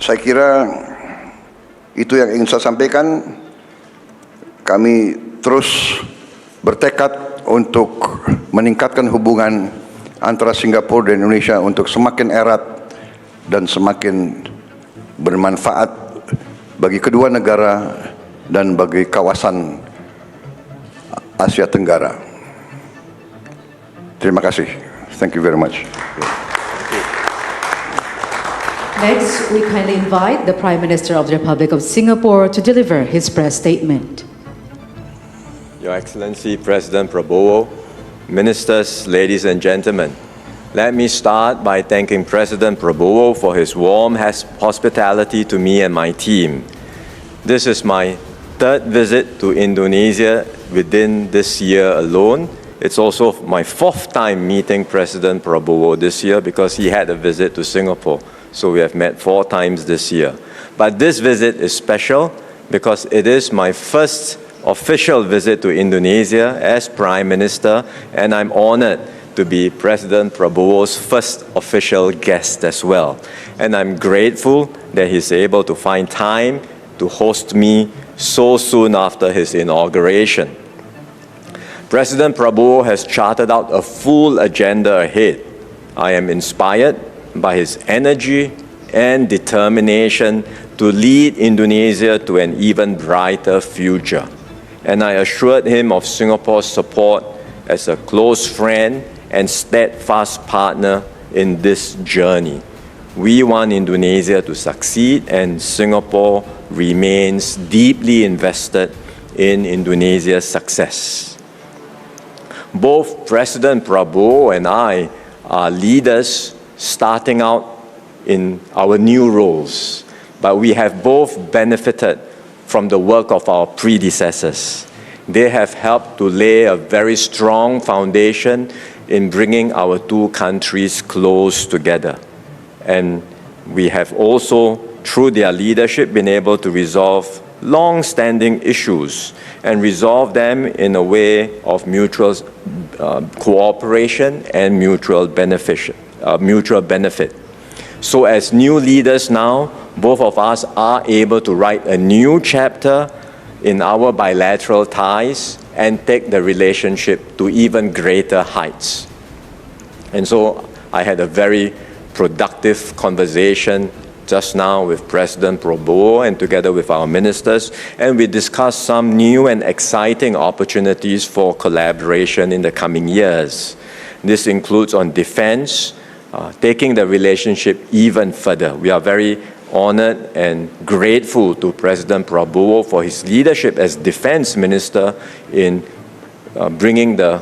Saya kira itu yang ingin saya sampaikan. Kami terus bertekad untuk meningkatkan hubungan antara Singapura dan Indonesia untuk semakin erat dan semakin bermanfaat bagi kedua negara dan bagi kawasan Asia Tenggara. Terima kasih. Thank you very much. Next, we kindly invite the Prime Minister of the Republic of Singapore to deliver his press statement. Your Excellency President Prabowo, Ministers, ladies and gentlemen, let me start by thanking President Prabowo for his warm hospitality to me and my team. This is my third visit to Indonesia within this year alone. It's also my fourth time meeting President Prabowo this year because he had a visit to Singapore. So we have met 4 times this year. But this visit is special because it is my first official visit to Indonesia as Prime Minister, and I'm honored to be President Prabowo's first official guest as well. And I'm grateful that he's able to find time to host me so soon after his inauguration. President Prabowo has charted out a full agenda ahead. I am inspired by his energy and determination to lead Indonesia to an even brighter future. And I assured him of Singapore's support as a close friend and steadfast partner in this journey. We want Indonesia to succeed, and Singapore remains deeply invested in Indonesia's success. Both President Prabowo and I are leaders starting out in our new roles, but we have both benefited from the work of our predecessors. They have helped to lay a very strong foundation in bringing our two countries close together. And we have also, through their leadership, been able to resolve long-standing issues and resolve them in a way of mutual cooperation and mutual benefit. So as new leaders now, both of us are able to write a new chapter in our bilateral ties and take the relationship to even greater heights. And so I had a very productive conversation just now with President Prabowo and together with our ministers, and we discussed some new and exciting opportunities for collaboration in the coming years. This includes on defense, taking the relationship even further. We are very honored and grateful to President Prabowo for his leadership as Defense Minister in bringing the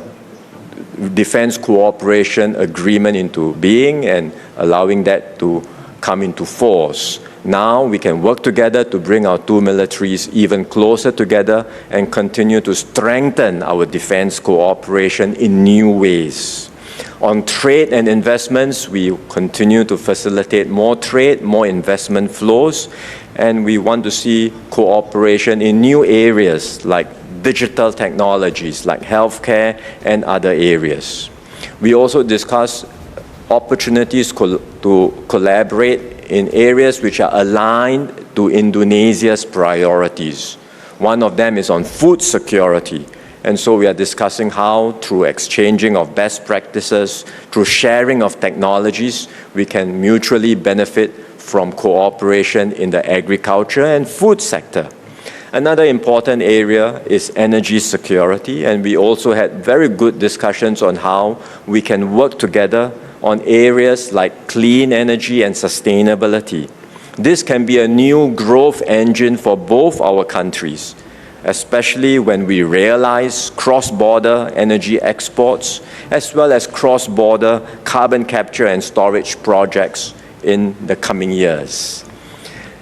Defense Cooperation Agreement into being and allowing that to come into force. Now we can work together to bring our two militaries even closer together and continue to strengthen our defense cooperation in new ways. On trade and investments, we continue to facilitate more trade, more investment flows, and we want to see cooperation in new areas like digital technologies, like healthcare and other areas. We also discuss opportunities to collaborate in areas which are aligned to Indonesia's priorities. One of them is on food security. And so we are discussing how, through exchanging of best practices, through sharing of technologies, we can mutually benefit from cooperation in the agriculture and food sector. Another important area is energy security, and we also had very good discussions on how we can work together on areas like clean energy and sustainability. This can be a new growth engine for both our countries, especially when we realize cross-border energy exports, as well as cross-border carbon capture and storage projects in the coming years.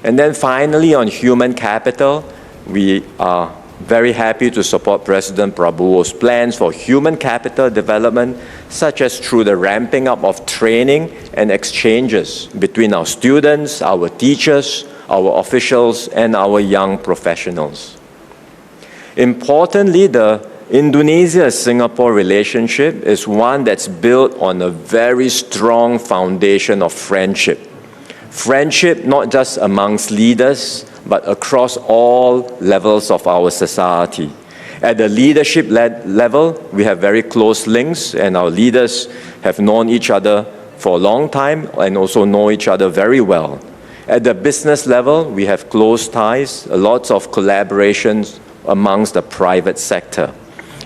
And then finally, on human capital, we are very happy to support President Prabowo's plans for human capital development, such as through the ramping up of training and exchanges between our students, our teachers, our officials, and our young professionals. Importantly, the Indonesia-Singapore relationship is one that's built on a very strong foundation of friendship. Friendship not just amongst leaders, but across all levels of our society. At the leadership level, we have very close links, and our leaders have known each other for a long time and also know each other very well. At the business level, we have close ties, lots of collaborations amongst the private sector,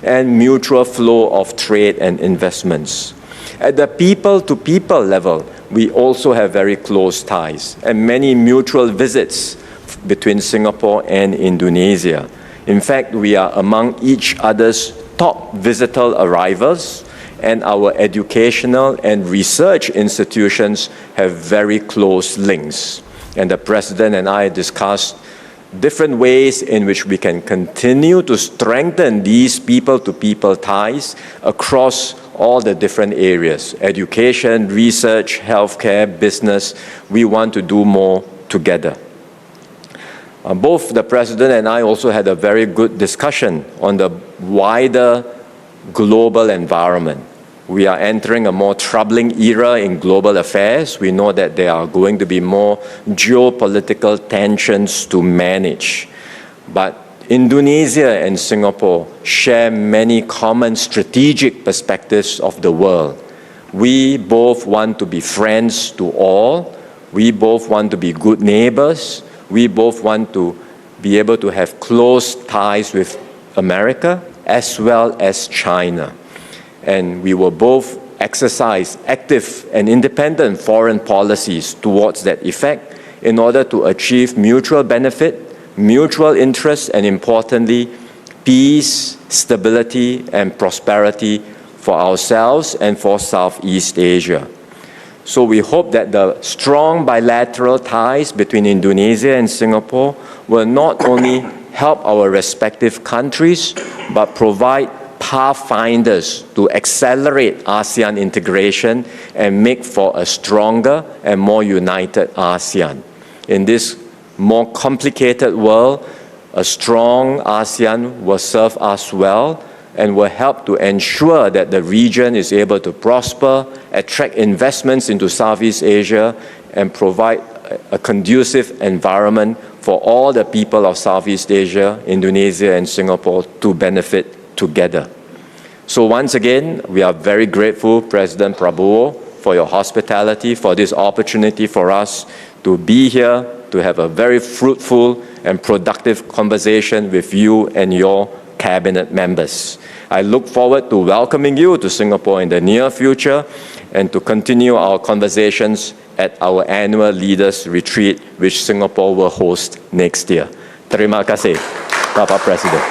and mutual flow of trade and investments. At the people-to-people level, we also have very close ties and many mutual visits between Singapore and Indonesia. In fact, we are among each other's top visitor arrivals, and our educational and research institutions have very close links. And the President and I discussed different ways in which we can continue to strengthen these people-to-people ties across all the different areas: education, research, healthcare, business. We want to do more together. Both the President and I also had a very good discussion on the wider global environment. We are entering a more troubling era in global affairs. We know that there are going to be more geopolitical tensions to manage. But Indonesia and Singapore share many common strategic perspectives of the world. We both want to be friends to all. We both want to be good neighbors. We both want to be able to have close ties with America as well as China. And we will both exercise active and independent foreign policies towards that effect in order to achieve mutual benefit, mutual interest, and importantly, peace, stability, and prosperity for ourselves and for Southeast Asia. So we hope that the strong bilateral ties between Indonesia and Singapore will not only help our respective countries, but provide pathfinders to accelerate ASEAN integration and make for a stronger and more united ASEAN. In this more complicated world, a strong ASEAN will serve us well and will help to ensure that the region is able to prosper, attract investments into Southeast Asia, and provide a conducive environment for all the people of Southeast Asia, Indonesia, and Singapore to benefit together. So once again, we are very grateful, President Prabowo, for your hospitality, for this opportunity for us to be here, to have a very fruitful and productive conversation with you and your cabinet members. I look forward to welcoming you to Singapore in the near future and to continue our conversations at our annual Leaders Retreat, which Singapore will host next year. Terima kasih, Bapak Presiden.